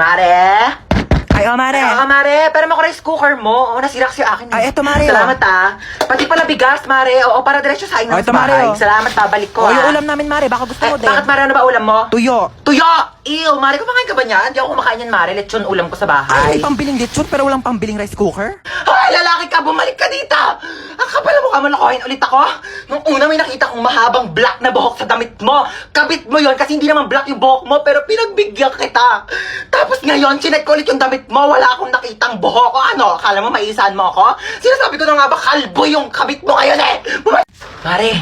Mare? Ay, Mare. Mare, pero mo rice cooker mo. Oo, nasira kasi akin. Ay, eto, Mare. Salamat, Pati pala bigas, Mare. Oo, para diretso sa inyo Ay, eto, sa bahay. Mare. Salamat, babalik ko, Yung ulam namin, Mare. Baka gusto mo din. Bakit, Mare? Ano ba ulam mo? Tuyo. Tuyo! Ew, Mare, kumakain ka ba niyan? Hindi ako kumakain yan, Mare. Lechon ulam ko sa bahay. Ay, pambiling lechon pero walang pambiling rice cooker? Hoy, lalaki ka! Bumalik ka dito! Ang kapal mo ka, malakohin ulit ako. Nung una may nakita kong mahabang black na buhok sa damit mo. Kabit mo yon kasi hindi naman black yung buhok mo, pero pinagbigyan kita. Tapos ngayon, chinek ko ulit yung damit mo, wala akong nakitang buhok. O ano, akala mo maisahan mo ako? Sinasabi ko na nga ba, kalbo yung kabit mo ngayon eh! Mare,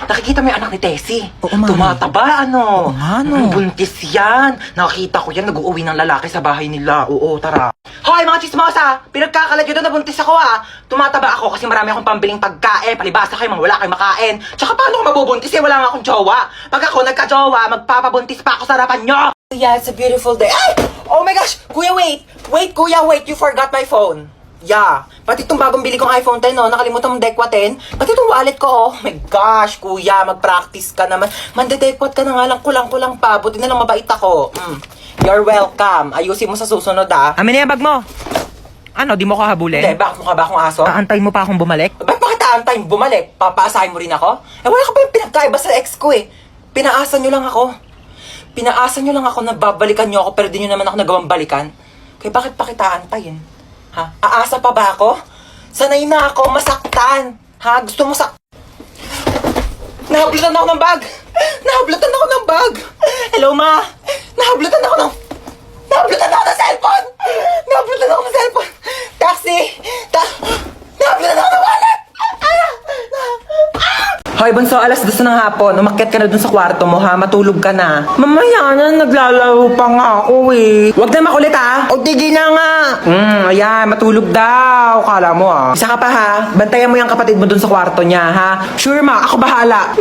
nakikita mo yung anak ni Tessie? Oo, Mare. Tumataba, ano? Oo, ano? Buntis yan. Nakita ko yan, nag-uuwi ng lalaki sa bahay nila. Oo, tara. Hoy, mga chismosa! Pinagkakalat yun na nabuntis ako, Tumataba ako kasi marami akong pambiling pagkain. Palibasa kayo, mga wala kayong makain. Tsaka paano ko mabubuntis eh? Wala nga akong jowa. Pag ako nagka-jowa, magpapabuntis pa ako sa harapan nyo. Yeah, it's a beautiful day. Ay! Oh my gosh! Kuya, wait! Wait, kuya, wait! You forgot my phone. Yeah. Pati itong bagong bili kong iPhone 10, nakalimutan mong Dekwa 10. Pati itong wallet ko, oh my gosh, kuya, mag-practice ka naman. Mandedekwat ka na nga lang, kulang-kulang pa. Buti na lang mabait ako. You're welcome. Ayusin mo sa susunod, Amin na yung bag mo. Ano, di mo ko habulin? Hindi, bakit mukha ba akong aso? Aantay mo pa akong bumalik? Bakit aantay mo bumalik? Papaasahin mo rin ako? Wala ka pa yung pinagkaiba sa ex ko eh. Pinaasa nyo lang ako. Pinaasa nyo lang ako na babalikan nyo ako pero di nyo naman ako nagawang balikan. Kaya bakit pa kita aantayin? Ha? Aasa pa ba ako? Sanay na ako masaktan. Ha? Gusto mo Nahablutan ako ng bag! Nahablutan ako ng bag! Hello, ma! Nahablutan ako ng cellphone! Nahablutan ako ng cellphone! Taxi! Nahablutan ako ng wallet! Hoy, bunso, alas 2 ng hapon. Umakyat ka na dun sa kwarto mo, ha? Matulog ka na. Mamaya na, naglalaro pa nga ako, eh. Huwag na makulit, ha? O, tigil na nga. Ayan, matulog daw. Kala mo, Isa ka pa, ha? Bantayan mo yung kapatid mo dun sa kwarto niya, ha? Sure, ma. Ako bahala.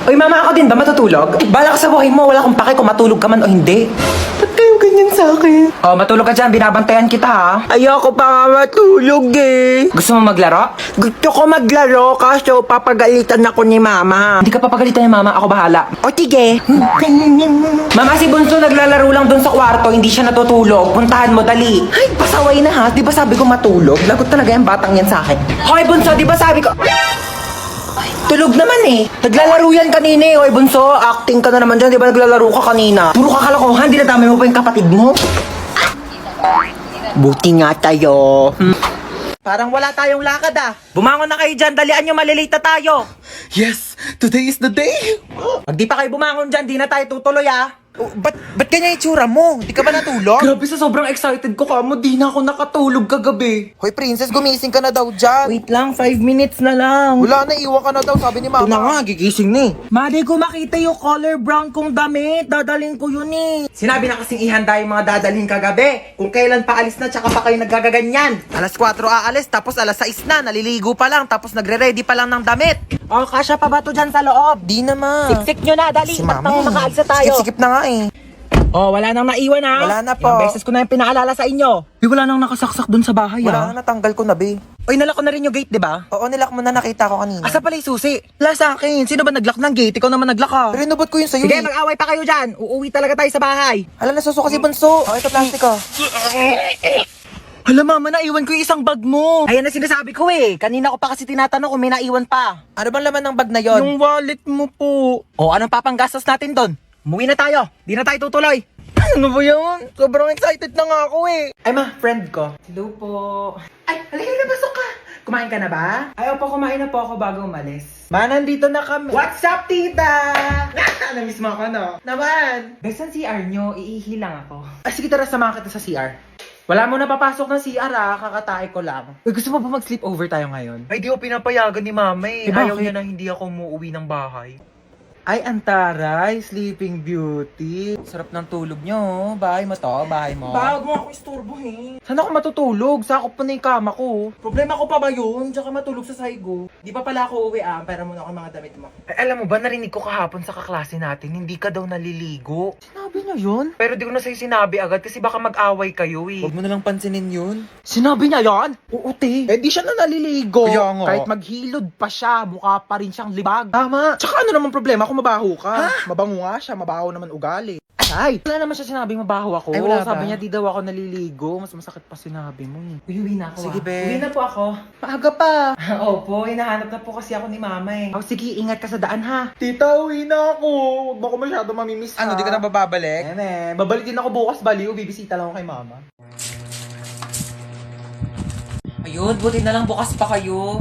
Uy, mama, ako din ba matutulog? Bala ka sa buhay mo. Wala akong pake kung matulog ka man o hindi. Ba't kayong ganyan sa akin? Oh, matulog ka dyan. Binabantayan kita, ha? Ayoko pa nga matulog, eh. Gusto mo maglaro? Gusto ko maglaro kaso papagalitan ako ni mama. Hindi ka papagalitan ni mama. Ako bahala. O, tige. Mama, si Bunso naglalaro lang dun sa kwarto. Hindi siya natutulog. Puntahan mo, dali. Ay, pasaway na, ha? Di ba sabi ko matulog? Lagot talaga yung batang yan sa akin. Hoy, Bunso, di ba sabi ko... Tulog naman eh. Naglalaro yan kanina eh. Oy, Bunso, acting ka na naman dyan. Di ba naglalaro ka kanina? Puro ka kalokohan. Di nadamay mo pa yung kapatid mo. Buti nga tayo. Parang wala tayong lakad Bumangon na kayo dyan, dalian nyo, malilita tayo. Yes! Today is the day! Pag di pa kayo bumangon dyan, di na tayo tutuloy Ba't ganyan itsura mo? Di ka ba natulog? Grabe, sa sobrang excited ko kamo. Di na ako nakatulog kagabi. Hoy, princess, gumising ka na daw dyan. Wait lang, 5 minutes na lang. Wala na, iwan ka na daw, sabi ni Ito na mama. nga, gigising na Madi ko makita yung color brown kong damit. Dadalhin ko yun Sinabi na kasing ihanda yung mga dadalhin kagabi. Kung kailan pa alis na, tsaka pa kayo nagagaganyan. Alas 4 aalis, tapos alas 6 na. Naliligo pa lang, tapos nagre-ready pa lang ng damit. Oh, kasya pa ba to dyan sa loob? Di na, ma. Siksik nyo na, dali. Si Ba't mama nang makaalis na tayo? Sikip na nga eh. Oh, wala nang naiwan Wala na po. Ilang beses ko na yung pinaalala sa inyo. Wala nang nakasaksak dun sa bahay Wala na, natanggal ko na, be. Oy, nalak ko na rin yung gate, di ba? Oo, nilak mo na, nakita ko kanina. Asa pala yung susi? Wala sa akin. Sino ba naglock ng gate? Ikaw naman naglock Pero inubot ko yun sa'yo Sige, eh. mag-away pa kayo dyan. Uuwi talaga tayo sa bahay. Hala, nasusuka si Bunso. Oh, ito plastic ko. Hala, mama, naiwan ko yung isang bag mo. Ayan na sinasabi ko Kanina ko pa kasi tinatanong kung may naiwan pa. Ano bang laman ng bag na yon? Yung wallet mo po. O, anong papanggastos natin doon? Umuwi na tayo. Di na tayo tutuloy. Ano ba yun? Sobrang excited na nga ako Ay, ma, friend ko. Hello po. Ay, halika na, pasok ka. Kumain ka na ba? Ay, opo, kumain na po ako bago umalis. Ma, nandito na kami. What's up, tita? Namiss mo ako, no? Naman. Besan CR nyo, iihi lang ako. Ay, sige, tara, samahan kita sa CR. Wala mo na papasok ng CR kakatae ko lang. Uy, gusto mo ba mag-sleep over tayo ngayon? Ay, di ko pinapayagan ni mama Ayaw Ayaw niya niya na hindi ako umuwi ng bahay. Ay, antaray, Sleeping Beauty. Sarap ng tulog nyo, bahay mo to, bahay mo. Bago mo ako istorbo Saan ako matutulog? Sakop pa na yung kama ko. Problema ko pa ba yun? Tsaka matulog sa saigo. Di pa pala ako uwi Pera muna ako yung mga damit mo. Ay, alam mo ba, narinig ko kahapon sa kaklase natin, hindi ka daw naliligo. Sinabi niya yun? Pero di ko na sa'yo sinabi agad kasi baka mag-away kayo Huwag mo na lang pansinin yun. Sinabi niya yan? Oo, te. Eh di siya na naliligo. Kaya nga. Kahit maghilod pa siya, mukha pa rin siyang libag. Tama. Tsaka ano naman problema kung mabaho ka? Mabango nga siya, mabaho naman ugali. Ay! Wala naman siya sinabing mabaho ako. Ay, wala ba? Sabi niya di daw ako naliligo. Mas masakit pa sinabi mo eh. Uwi na ako. Sige, be. Uwi na po ako. Maaga pa! Opo, hinahanap na po kasi ako ni mama eh. Oh, sige, ingat ka sa daan ha. Tita, uwi na ako. Huwag mo ako masyado mamimiss Ano, di ka na bababalik? Babalik din ako bukas baliw. Bibisita lang ako kay mama. Ayun, buti na lang bukas pa kayo.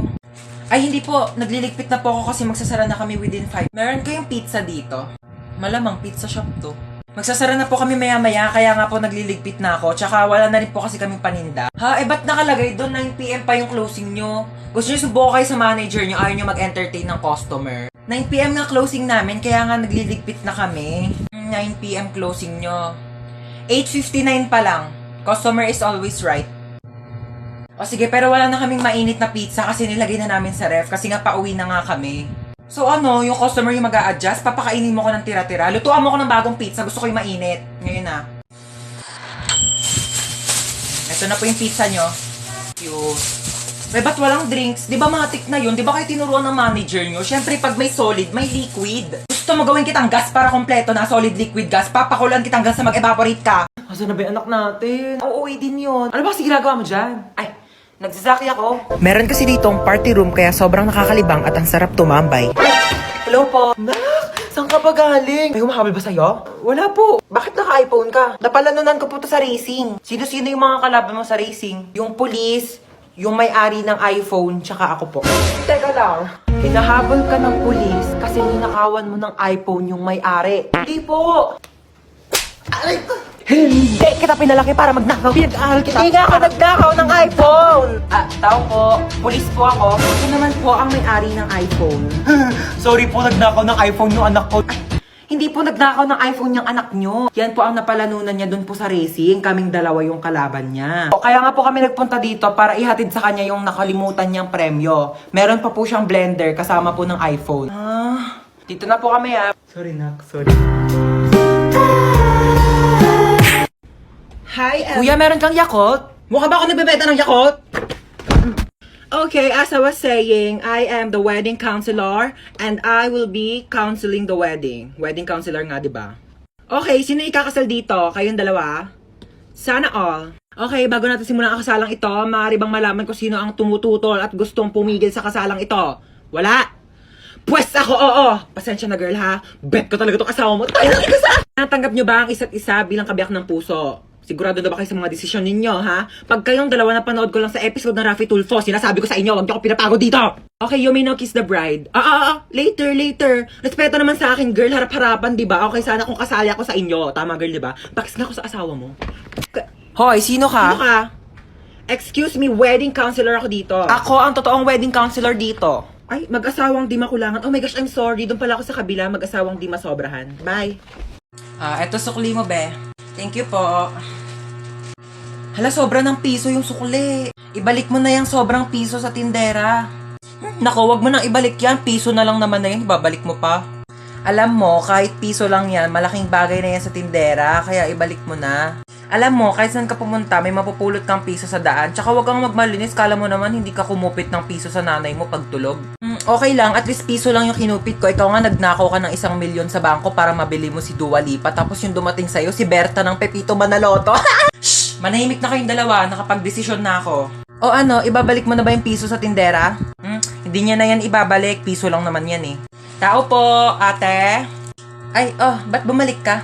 Ay, hindi po. Nagliligpit na po ako kasi magsasara na kami within 5. Meron kayong pizza dito? Malamang pizza shop to. Magsasara na po kami maya-maya, kaya nga po nagliligpit na ako. Tsaka wala na rin po kasi kaming paninda. Ha? Eh, ba't nakalagay doon 9 PM pa yung closing nyo? Gusto nyo subukan kayo sa manager nyo, ayaw nyo mag-entertain ng customer. 9 PM nga closing namin, kaya nga nagliligpit na kami. 9 PM closing nyo. 8:59 pa lang. Customer is always right. O sige, pero wala na kaming mainit na pizza kasi nilagay na namin sa ref kasi nga pauwi na nga kami. So ano, yung customer yung mag-a-adjust, papakainin mo ko ng tira-tira. Lutuan mo ko ng bagong pizza, gusto ko yung mainit. Ngayon na. Ito na po yung pizza nyo. Cute. Eh, ba't walang drinks? Di ba matik na yun? Di ba kayo tinuruan ng manager nyo? Siyempre, pag may solid, may liquid. Gusto mo gawin kitang gas para kompleto na solid liquid gas? Papakulan kitang gas na mag-evaporate ka. Asa na ba yung anak natin? Uuwi din yun. Ano ba kasi ginagawa mo dyan? Ay, nagsasaki ako. Meron kasi ditong party room kaya sobrang nakakalibang at ang sarap tumambay. Hello po. Nak, saan ka ba galing? May humahabol ba sa'yo? Wala po. Bakit naka-iPhone ka? Napalanunan ko po to sa racing. Sino-sino yung mga kalaban mo sa racing? Yung police, yung may-ari ng iPhone, tsaka ako po. Teka lang. Hinahabol ka ng police kasi ninakawan mo ng iPhone yung may-ari. Hindi po. Aray ko. Hindi kita pinalaki para magnakaw. Pinag-aaral kita. Hindi nga ako nagnakaw ng iPhone. Tao po. Police po ako. Ito naman po ang may-ari ng iPhone. Sorry po, nagnakaw ng iPhone yung anak ko. Hindi po nagnakaw ng iPhone yung anak nyo. Yan po ang napalanunan niya dun po sa racing. Kaming dalawa yung kalaban niya. Kaya nga po kami nagpunta dito para ihatid sa kanya yung nakalimutan niyang premyo. Meron pa po siyang blender kasama po ng iPhone. Dito na po kami Sorry, Nak. Sorry. Hi, Kuya, meron kang Yakult? Mukha ba ako nagbebenta ng Yakult? Okay, as I was saying, I am the wedding counselor and I will be counseling the wedding. Wedding counselor nga, di ba? Okay, sino ikakasal dito? Kayong dalawa? Sana all. Okay, bago natin simulan ang kasalang ito, maaari bang malaman kung sino ang tumututol at gustong pumigil sa kasalang ito? Wala? Pwes ako, oo! Pasensya na girl ha, bet ko talaga itong asawa mo. Tayo na ikasal! Natanggap nyo ba ang isa't isa bilang kabiyak ng puso? Sigurado na ba kayo sa mga desisyon ninyo, ha? Pag kayong dalawa napanood ko lang sa episode ng Raffy Tulfo, sinasabi ko sa inyo, huwag niyo ako pinapagod dito! Okay, you may now kiss the bride. Later. Respeto naman sa akin, girl, harap-harapan, di ba? Okay, sana kung kasali ako sa inyo. Tama, girl, di ba? Pakis nga ako sa asawa mo. Hoy, sino ka? Sino ka? Excuse me, wedding counselor ako dito. Ako ang totoong wedding counselor dito. Ay, mag-asawang di makulangan. Oh my gosh, I'm sorry. Doon pala ako sa kabila, mag-asawang di masobrahan. Bye. Eto sukli mo, be. Thank you po. Hala, sobra ng piso yung sukli. Ibalik mo na yung sobrang piso sa tindera. Naku, wag mo nang ibalik yan. Piso na lang naman na yan. Ibabalik mo pa. Alam mo, kahit piso lang yan, malaking bagay na yan sa tindera. Kaya ibalik mo na. Alam mo, kahit saan ka pumunta, may mapupulot kang piso sa daan. Tsaka wag kang magmalinis. Kala mo naman hindi ka kumupit ng piso sa nanay mo pagtulog. Okay lang, at least piso lang yung kinupit ko. Ikaw nga nagnakaw ka ng 1 milyon sa bangko para mabili mo si Dua Lipa. Tapos yung dumating sa'yo, si Berta ng Pepito Manaloto. Shh! Manahimik na kayong dalawa, nakapag-desisyon na ako. O ano, ibabalik mo na ba yung piso sa tindera? Hindi niya na yan ibabalik, piso lang naman yan eh. Tao po, ate. Ay, ba't bumalik ka?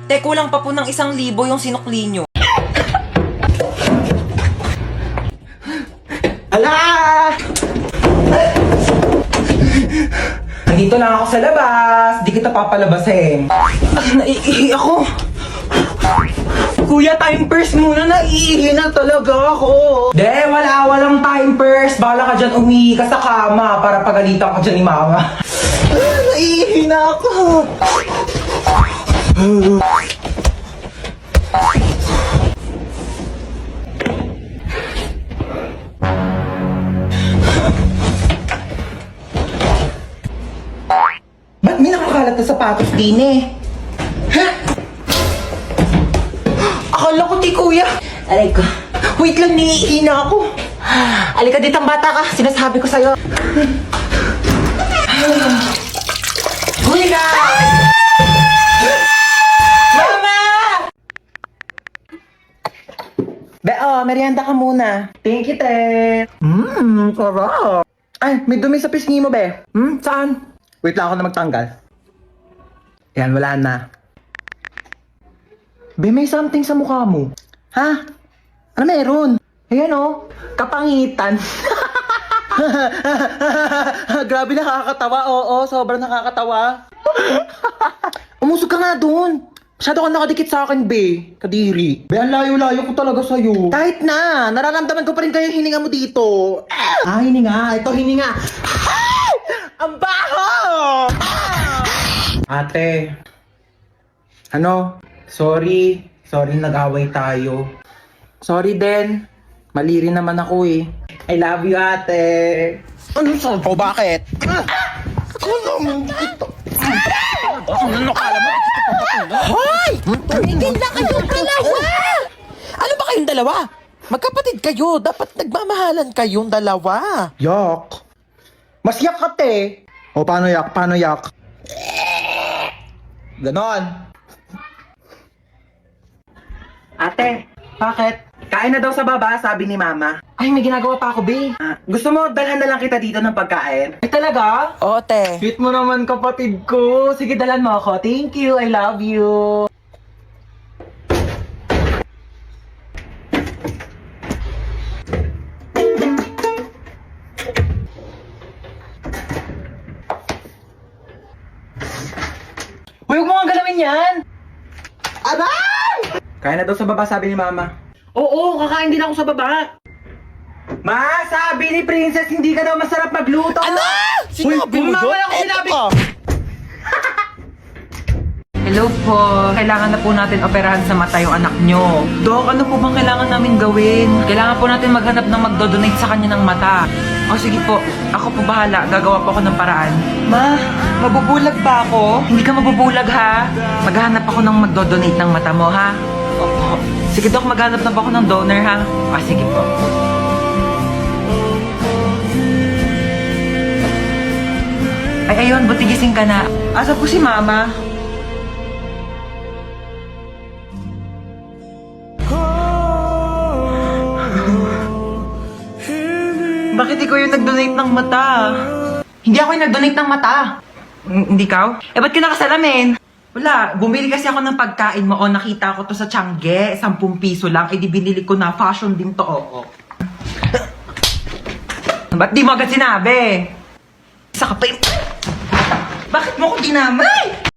Te, kulang pa po ng 1,000 yung sinukli nyo. Ala! Nandito lang ako sa labas. Di kita papalabasin. Naiihi ako. Kuya, time purse muna. Naiihi na talaga ako. Walang time purse. Bala ka dyan umihi ka sa kama para pagalitan ka dyan ni mama. Naiihi na ako. Ba't may nakakalat na sapatos din eh? Ha? Akala ko di kuya. Aray ko. Wait lang, naiihi na ako. Alika ditang bata ka. Sinasabi ko sa'yo. Kuya! Be, merienda ka muna. Thank you, te. Sarap. Ay, may dumi sa pisngi mo, be. Saan? Wait lang ako na magtanggal. Yan, wala na. Be, may something sa mukha mo. Ha? Ano meron? Ayan, oh. Kapangitan. Grabe, nakakatawa. Oo, sobrang nakakatawa. Umusog ka nga doon. Masyado ka nakadikit sa akin, be. Kadiri. Be, ang layo-layo ko talaga sa'yo. Kahit na, nararamdaman ko pa rin kayo yung hininga mo dito. Hininga. Ito, hininga. Ay! Ang baho! Ate. Ano? Sorry. Sorry, nag-away tayo. Sorry din. Mali rin naman ako eh. I love you, ate. Ano sa ko? Bakit? Ano kala mo? Hoy! Tumigil na kayong dalawa! Ano ba kayong dalawa? Magkapatid kayo. Dapat nagmamahalan kayong dalawa. Yak. Mas yak ka, te. O, paano yak? Paano yak? Ganon. Ate, bakit? Kain na daw sa baba, sabi ni Mama. Ay, may ginagawa pa ako, be. Gusto mo, dalhan na lang kita dito ng pagkain? Ay, talaga? Oo, te. Sweet mo naman, kapatid ko. Sige, dalhan mo ako. Thank you, I love you. Huwag mo nga galawin yan! Aray! Kaya na daw sa baba, sabi ni Mama. Oo, kakain din ako sa baba. Ma, sabi ni Princess, hindi ka daw masarap magluto. Ano? Sinabi mo Ma, yun? wala akong sinabi. Hello po. Kailangan na po natin operahan sa mata yung anak nyo. Dok, ano po bang kailangan namin gawin? Kailangan po natin maghanap ng magdodonate sa kanya ng mata. O sige po, ako po bahala. Gagawa po ako ng paraan. Ma, mabubulag ba ako? Hindi ka mabubulag ha. Maghahanap ako ng magdodonate ng mata mo ha. Opo. Sige Dok, maghanap na po ako ng donor ha. O sige po. Ay ayun, buti gising ka na. Asa po si Mama? Bakit ikaw yung nag-donate ng mata? Hindi ako yung nag-donate ng mata. Hindi ikaw? Eh, ba't ka nakasalamin? Wala, bumili kasi ako ng pagkain mo o nakita ko to sa Tiangge, 10 piso lang, eh di binili ko na, fashion din to, oo. Ba't di mo agad sinabi? Isa ka pa yung... Bakit mo ko dinamay?